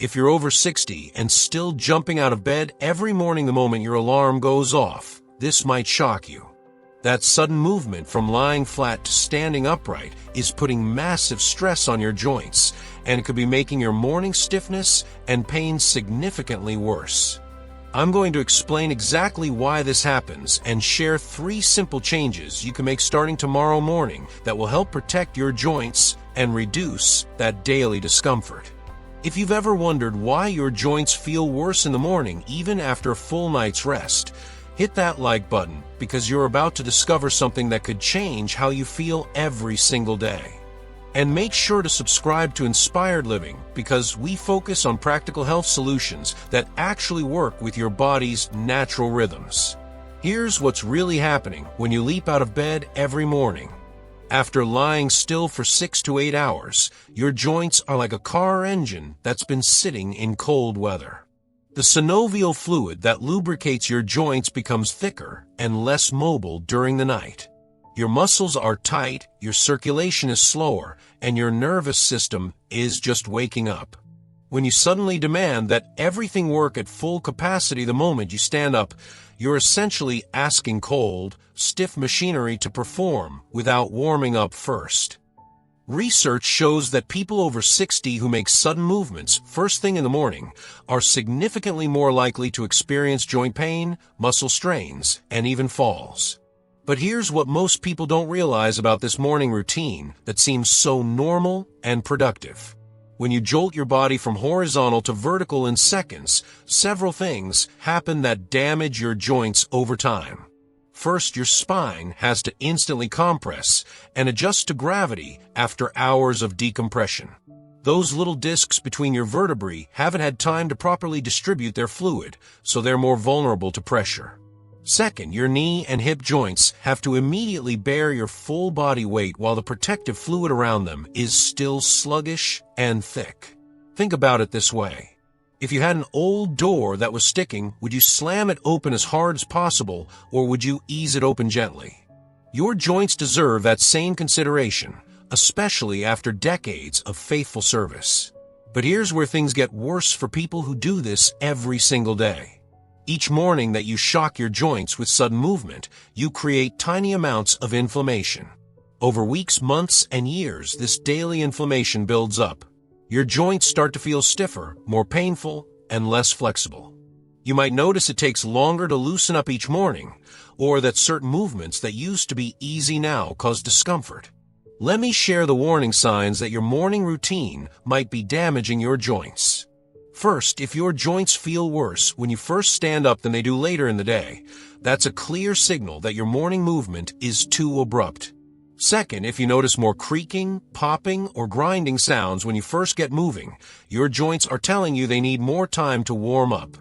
If you're over 60 and still jumping out of bed every morning the moment your alarm goes off, this might shock you. That sudden movement from lying flat to standing upright is putting massive stress on your joints, and it could be making your morning stiffness and pain significantly worse. I'm going to explain exactly why this happens and share 3 simple changes you can make starting tomorrow morning that will help protect your joints and reduce that daily discomfort. If you've ever wondered why your joints feel worse in the morning even after a full night's rest, hit that like button because you're about to discover something that could change how you feel every single day. And make sure to subscribe to Inspired Living because we focus on practical health solutions that actually work with your body's natural rhythms. Here's what's really happening when you leap out of bed every morning. After lying still for 6 to 8 hours, your joints are like a car engine that's been sitting in cold weather. The synovial fluid that lubricates your joints becomes thicker and less mobile during the night. Your muscles are tight, your circulation is slower, and your nervous system is just waking up. When you suddenly demand that everything work at full capacity the moment you stand up, you're essentially asking cold, stiff machinery to perform without warming up first. Research shows that people over 60 who make sudden movements first thing in the morning are significantly more likely to experience joint pain, muscle strains, and even falls. But here's what most people don't realize about this morning routine that seems so normal and productive. When you jolt your body from horizontal to vertical in seconds, several things happen that damage your joints over time. First, your spine has to instantly compress and adjust to gravity after hours of decompression. Those little discs between your vertebrae haven't had time to properly distribute their fluid, so they're more vulnerable to pressure. Second, your knee and hip joints have to immediately bear your full body weight while the protective fluid around them is still sluggish and thick. Think about it this way. If you had an old door that was sticking, would you slam it open as hard as possible, or would you ease it open gently? Your joints deserve that same consideration, especially after decades of faithful service. But here's where things get worse for people who do this every single day. Each morning that you shock your joints with sudden movement, you create tiny amounts of inflammation. Over weeks, months, and years, this daily inflammation builds up. Your joints start to feel stiffer, more painful, and less flexible. You might notice it takes longer to loosen up each morning, or that certain movements that used to be easy now cause discomfort. Let me share the warning signs that your morning routine might be damaging your joints. First, if your joints feel worse when you first stand up than they do later in the day, that's a clear signal that your morning movement is too abrupt. Second, if you notice more creaking, popping, or grinding sounds when you first get moving, your joints are telling you they need more time to warm up.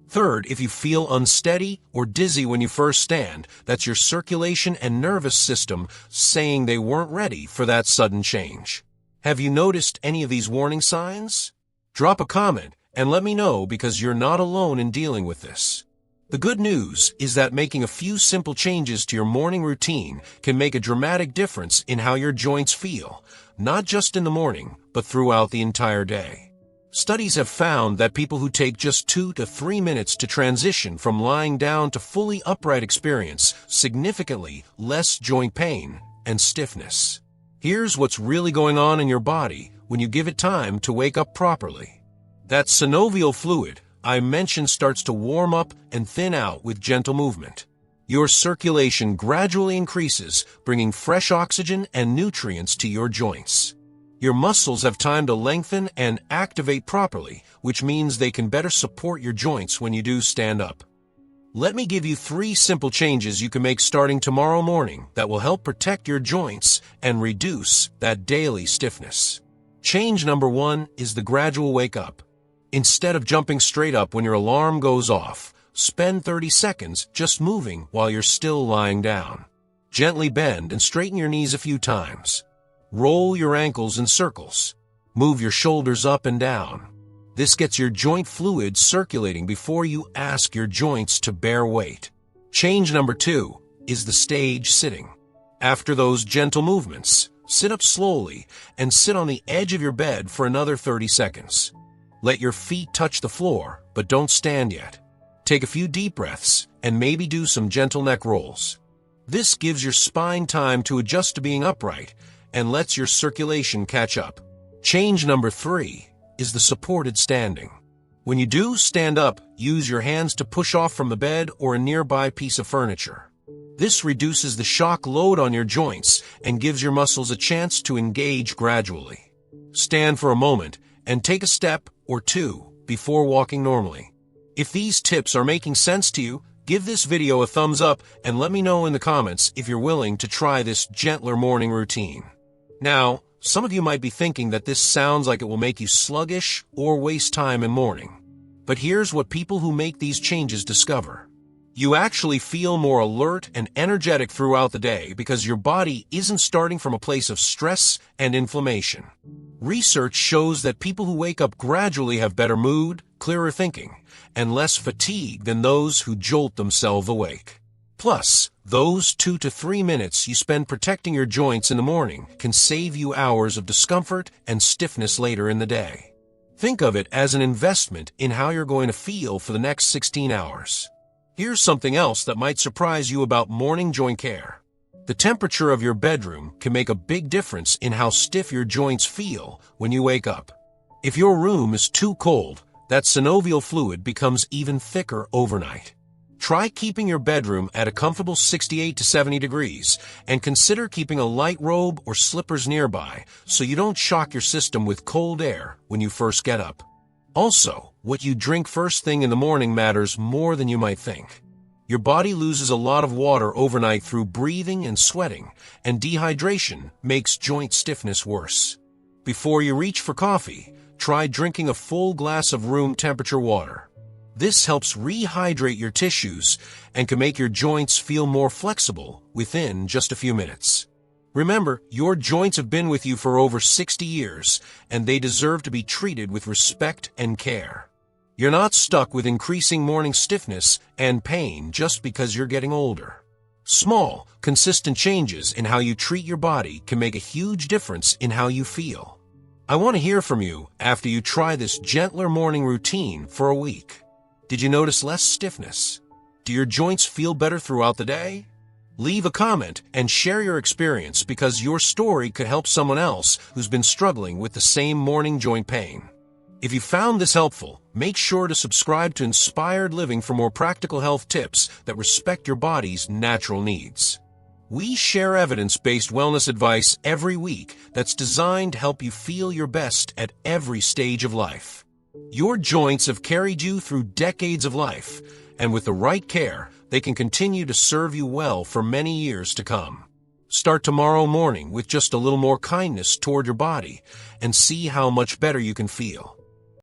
Third, if you feel unsteady or dizzy when you first stand, that's your circulation and nervous system saying they weren't ready for that sudden change. Have you noticed any of these warning signs? Drop a comment and let me know because you're not alone in dealing with this. The good news is that making a few simple changes to your morning routine can make a dramatic difference in how your joints feel, not just in the morning, but throughout the entire day. Studies have found that people who take just 2 to 3 minutes to transition from lying down to fully upright experience significantly less joint pain and stiffness. Here's what's really going on in your body when you give it time to wake up properly. That synovial fluid I mentioned starts to warm up and thin out with gentle movement. Your circulation gradually increases, bringing fresh oxygen and nutrients to your joints. Your muscles have time to lengthen and activate properly, which means they can better support your joints when you do stand up. Let me give you 3 simple changes you can make starting tomorrow morning that will help protect your joints and reduce that daily stiffness. Change number 1 is the gradual wake up. Instead of jumping straight up when your alarm goes off, spend 30 seconds just moving while you're still lying down. Gently bend and straighten your knees a few times. Roll your ankles in circles. Move your shoulders up and down. This gets your joint fluid circulating before you ask your joints to bear weight. Change number 2 is the stage sitting. After those gentle movements, sit up slowly and sit on the edge of your bed for another 30 seconds. Let your feet touch the floor, but don't stand yet. Take a few deep breaths and maybe do some gentle neck rolls. This gives your spine time to adjust to being upright and lets your circulation catch up. Change number 3 is the supported standing. When you do stand up, use your hands to push off from the bed or a nearby piece of furniture. This reduces the shock load on your joints and gives your muscles a chance to engage gradually. Stand for a moment and take a step or two before walking normally. If these tips are making sense to you, give this video a thumbs up and let me know in the comments if you're willing to try this gentler morning routine. Now, some of you might be thinking that this sounds like it will make you sluggish or waste time in morning. But here's what people who make these changes discover. You actually feel more alert and energetic throughout the day because your body isn't starting from a place of stress and inflammation. Research shows that people who wake up gradually have better mood, clearer thinking, and less fatigue than those who jolt themselves awake. Plus, those 2 to 3 minutes you spend protecting your joints in the morning can save you hours of discomfort and stiffness later in the day. Think of it as an investment in how you're going to feel for the next 16 hours. Here's something else that might surprise you about morning joint care. The temperature of your bedroom can make a big difference in how stiff your joints feel when you wake up. If your room is too cold, that synovial fluid becomes even thicker overnight. Try keeping your bedroom at a comfortable 68 to 70 degrees and consider keeping a light robe or slippers nearby so you don't shock your system with cold air when you first get up. Also, what you drink first thing in the morning matters more than you might think. Your body loses a lot of water overnight through breathing and sweating, and dehydration makes joint stiffness worse. Before you reach for coffee, try drinking a full glass of room temperature water. This helps rehydrate your tissues and can make your joints feel more flexible within just a few minutes. Remember, your joints have been with you for over 60 years, and they deserve to be treated with respect and care. You're not stuck with increasing morning stiffness and pain just because you're getting older. Small, consistent changes in how you treat your body can make a huge difference in how you feel. I want to hear from you after you try this gentler morning routine for a week. Did you notice less stiffness? Do your joints feel better throughout the day? Leave a comment and share your experience because your story could help someone else who's been struggling with the same morning joint pain. If you found this helpful, make sure to subscribe to Inspired Living for more practical health tips that respect your body's natural needs. We share evidence-based wellness advice every week that's designed to help you feel your best at every stage of life. Your joints have carried you through decades of life, and with the right care, they can continue to serve you well for many years to come. Start tomorrow morning with just a little more kindness toward your body and see how much better you can feel.